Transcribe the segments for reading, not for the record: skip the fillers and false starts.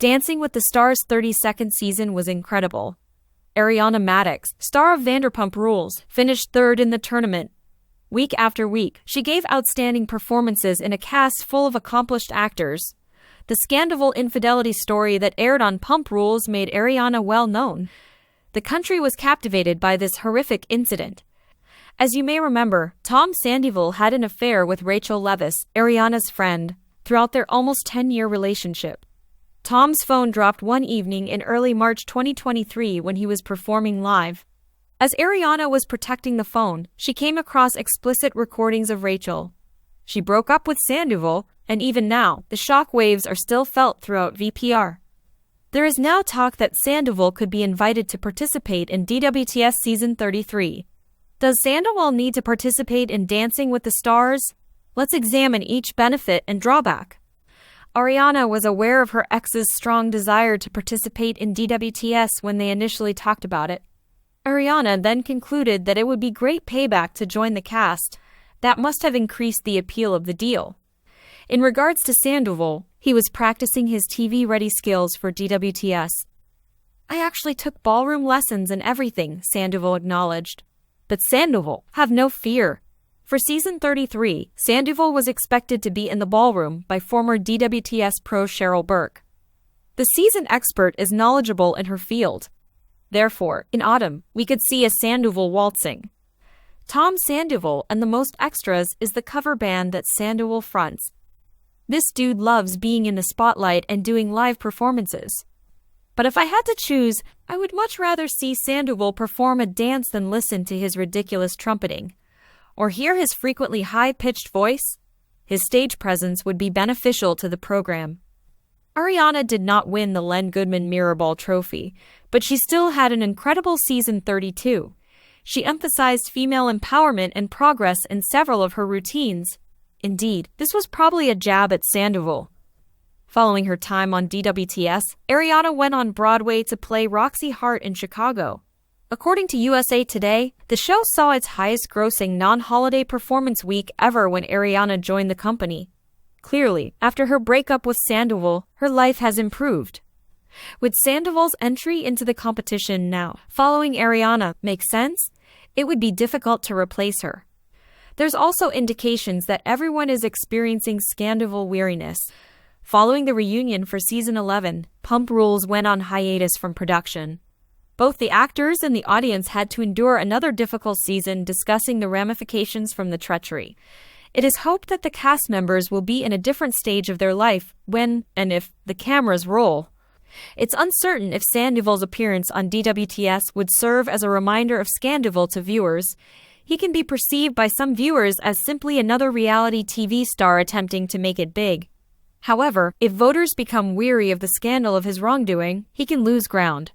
Dancing with the Stars' 32nd season was incredible. Ariana Madix, star of Vanderpump Rules, finished third in the tournament. Week after week, she gave outstanding performances in a cast full of accomplished actors. The Sandoval infidelity story that aired on Pump Rules made Ariana well known. The country was captivated by this horrific incident. As you may remember, Tom Sandoval had an affair with Rachel Leviss, Ariana's friend, throughout their almost 10-year relationship. Tom's phone dropped one evening in early March 2023 when he was performing live. As Ariana was protecting the phone, she came across explicit recordings of Rachel. She broke up with Sandoval, and even now, the shock waves are still felt throughout VPR. There is now talk that Sandoval could be invited to participate in DWTS Season 33. Does Sandoval need to participate in Dancing with the Stars? Let's examine each benefit and drawback. Ariana was aware of her ex's strong desire to participate in DWTS when they initially talked about it. Ariana then concluded that it would be great payback to join the cast. That must have increased the appeal of the deal. In regards to Sandoval, he was practicing his TV-ready skills for DWTS. "I actually took ballroom lessons and everything," Sandoval acknowledged. But Sandoval, have no fear. For Season 33, Sandoval was expected to be in the ballroom by former DWTS pro Cheryl Burke. The seasoned expert is knowledgeable in her field. Therefore, in autumn, we could see a Sandoval waltzing. Tom Sandoval and the Most Extras is the cover band that Sandoval fronts. This dude loves being in the spotlight and doing live performances. But if I had to choose, I would much rather see Sandoval perform a dance than listen to his ridiculous trumpeting. Or hear his frequently high-pitched voice. His stage presence would be beneficial to the program. Ariana did not win the Len Goodman Mirrorball Trophy, but she still had an incredible Season 32. She emphasized female empowerment and progress in several of her routines. Indeed, this was probably a jab at Sandoval. Following her time on DWTS, Ariana went on Broadway to play Roxy Hart in Chicago. According to USA Today, the show saw its highest-grossing non-holiday performance week ever when Ariana joined the company. Clearly, after her breakup with Sandoval, her life has improved. With Sandoval's entry into the competition now, following Ariana, makes sense? It would be difficult to replace her. There's also indications that everyone is experiencing Sandoval weariness. Following the reunion for Season 11, Pump Rules went on hiatus from production. Both the actors and the audience had to endure another difficult season discussing the ramifications from the treachery. It is hoped that the cast members will be in a different stage of their life when, and if, the cameras roll. It's uncertain if Sandoval's appearance on DWTS would serve as a reminder of Sandoval to viewers. He can be perceived by some viewers as simply another reality TV star attempting to make it big. However, if voters become weary of the scandal of his wrongdoing, he can lose ground.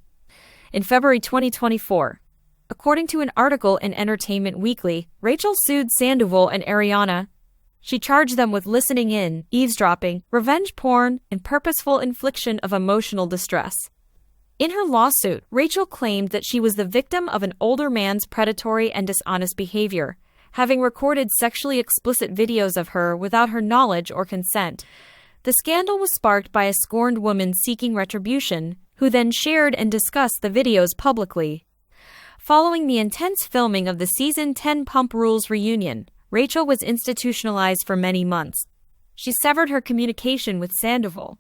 In February 2024, according to an article in Entertainment Weekly, Rachel sued Sandoval and Ariana. She charged them with listening in, eavesdropping, revenge porn, and purposeful infliction of emotional distress. In her lawsuit, Rachel claimed that she was the victim of an older man's predatory and dishonest behavior, having recorded sexually explicit videos of her without her knowledge or consent. The scandal was sparked by a scorned woman seeking retribution, who then shared and discussed the videos publicly. Following the intense filming of the Season 10 Pump Rules reunion, Rachel was institutionalized for many months. She severed her communication with Sandoval.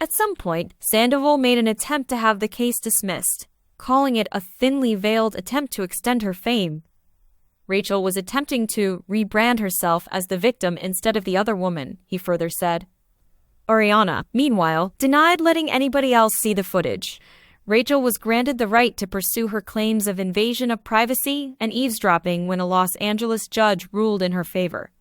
At some point, Sandoval made an attempt to have the case dismissed, calling it a thinly veiled attempt to extend her fame. Rachel was attempting to rebrand herself as the victim instead of the other woman, he further said. Ariana, meanwhile, denied letting anybody else see the footage. Rachel was granted the right to pursue her claims of invasion of privacy and eavesdropping when a Los Angeles judge ruled in her favor.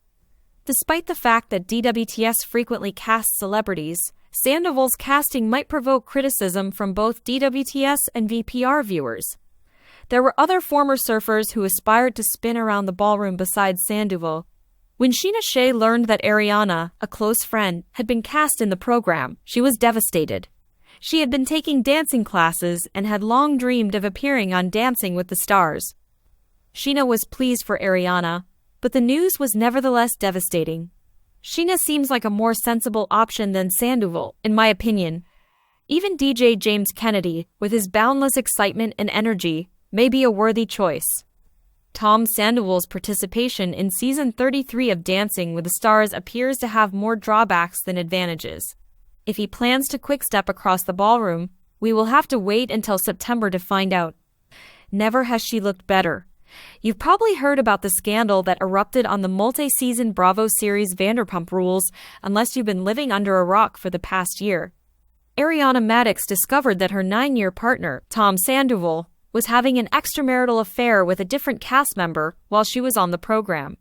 Despite the fact that DWTS frequently casts celebrities, Sandoval's casting might provoke criticism from both DWTS and VPR viewers. There were other former surfers who aspired to spin around the ballroom besides Sandoval. When Sheena Shea learned that Ariana, a close friend, had been cast in the program, she was devastated. She had been taking dancing classes and had long dreamed of appearing on Dancing with the Stars. Sheena was pleased for Ariana, but the news was nevertheless devastating. Sheena seems like a more sensible option than Sandoval, in my opinion. Even DJ James Kennedy, with his boundless excitement and energy, may be a worthy choice. Tom Sandoval's participation in season 33 of Dancing with the Stars appears to have more drawbacks than advantages. If he plans to quick-step across the ballroom, we will have to wait until September to find out. Never has she looked better. You've probably heard about the scandal that erupted on the multi-season Bravo series Vanderpump Rules, unless you've been living under a rock for the past year. Ariana Madix discovered that her 9-year partner, Tom Sandoval, was having an extramarital affair with a different cast member while she was on the program.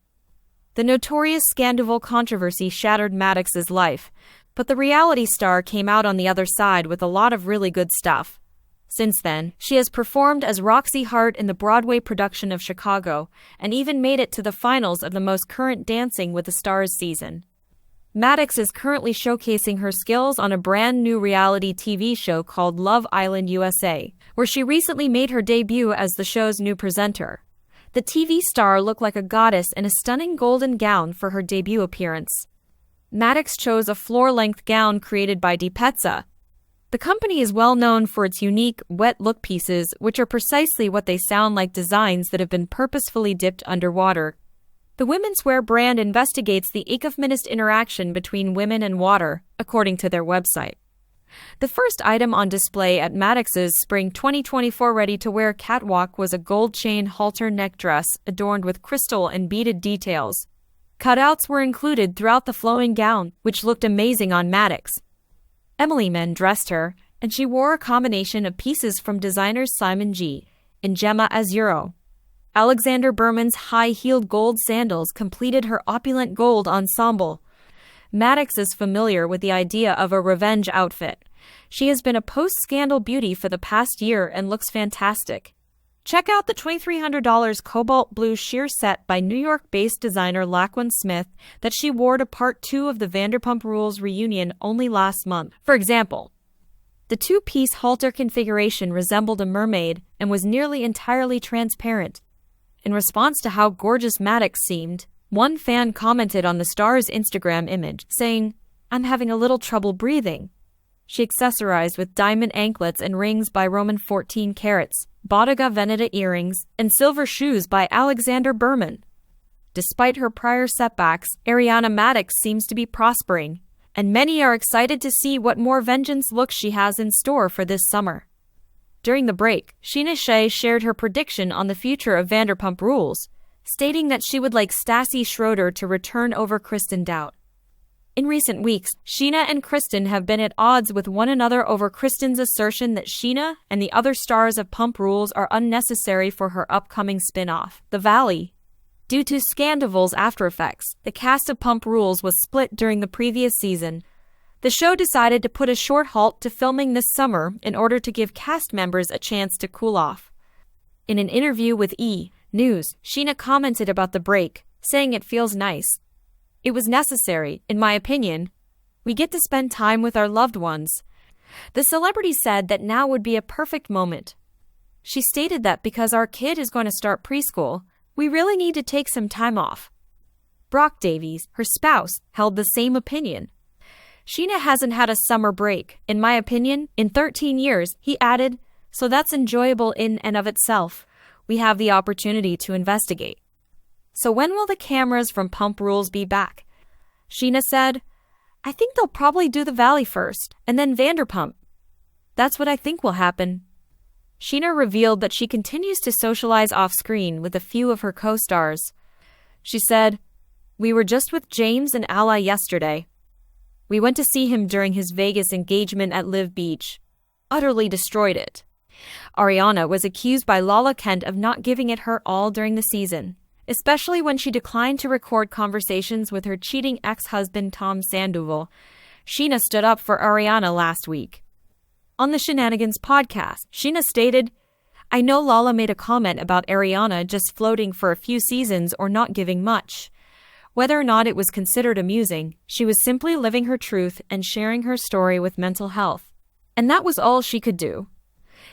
The notorious Sandoval controversy shattered Madix's life, but the reality star came out on the other side with a lot of really good stuff. Since then, she has performed as Roxy Hart in the Broadway production of Chicago, and even made it to the finals of the most current Dancing with the Stars season. Madix is currently showcasing her skills on a brand new reality TV show called Love Island USA, where she recently made her debut as the show's new presenter. The TV star looked like a goddess in a stunning golden gown for her debut appearance. Madix chose a floor-length gown created by DWTS. The company is well known for its unique, wet look pieces, which are precisely what they sound like, designs that have been purposefully dipped underwater. The women's wear brand investigates the ecofeminist interaction between women and water, according to their website. The first item on display at Madix's spring 2024 ready-to-wear catwalk was a gold chain halter neck dress adorned with crystal and beaded details. Cutouts were included throughout the flowing gown, which looked amazing on Madix. Emily Men dressed her, and she wore a combination of pieces from designers Simon G. and Gemma Azuro. Alexander Berman's high-heeled gold sandals completed her opulent gold ensemble. Madix is familiar with the idea of a revenge outfit. She has been a post-scandal beauty for the past year and looks fantastic. Check out the $2,300 cobalt blue sheer set by New York-based designer Laquan Smith that she wore to part 2 of the Vanderpump Rules reunion only last month. For example, the 2-piece halter configuration resembled a mermaid and was nearly entirely transparent. In response to how gorgeous Madix seemed, one fan commented on the star's Instagram image, saying, "I'm having a little trouble breathing." She accessorized with diamond anklets and rings by Roman 14 carats, Bottega Veneta earrings, and silver shoes by Alexander Berman. Despite her prior setbacks, Ariana Madix seems to be prospering, and many are excited to see what more vengeance looks she has in store for this summer. During the break, Sheena Shea shared her prediction on the future of Vanderpump Rules, stating that she would like Stassi Schroeder to return over Kristen Doute. In recent weeks, Sheena and Kristen have been at odds with one another over Kristen's assertion that Sheena and the other stars of Pump Rules are unnecessary for her upcoming spin-off, The Valley. Due to Sandoval's aftereffects, the cast of Pump Rules was split during the previous season. The show decided to put a short halt to filming this summer in order to give cast members a chance to cool off. In an interview with E! News, Sheena commented about the break, saying it feels nice. "It was necessary, in my opinion. We get to spend time with our loved ones." The celebrity said that now would be a perfect moment. She stated that because our kid is going to start preschool, we really need to take some time off. Brock Davies, her spouse, held the same opinion. "Sheena hasn't had a summer break, in my opinion, in 13 years, he added, so that's enjoyable in and of itself. We have the opportunity to investigate. So when will the cameras from Pump Rules be back?" Sheena said, "I think they'll probably do The Valley first, and then Vanderpump. That's what I think will happen." Sheena revealed that she continues to socialize off-screen with a few of her co-stars. She said, "We were just with James and Ally yesterday. We went to see him during his Vegas engagement at Live Beach. Utterly destroyed it." Ariana was accused by Lala Kent of not giving it her all during the season, especially when she declined to record conversations with her cheating ex-husband Tom Sandoval. Sheena stood up for Ariana last week. On the Shenanigans podcast, Sheena stated, "I know Lala made a comment about Ariana just floating for a few seasons or not giving much. Whether or not it was considered amusing, she was simply living her truth and sharing her story with mental health. And that was all she could do."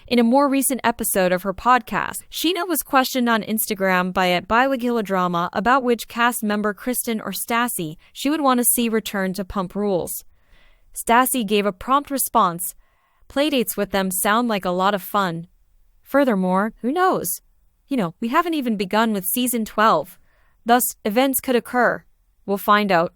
In a more recent episode of her podcast, Sheena was questioned on Instagram by a Biwagila Drama about which cast member Kristen or Stassi she would want to see return to Pump Rules. Stassi gave a prompt response, Playdates with them sound like a lot of fun. Furthermore, who knows? We haven't even begun with season 12. Thus, events could occur. We'll find out.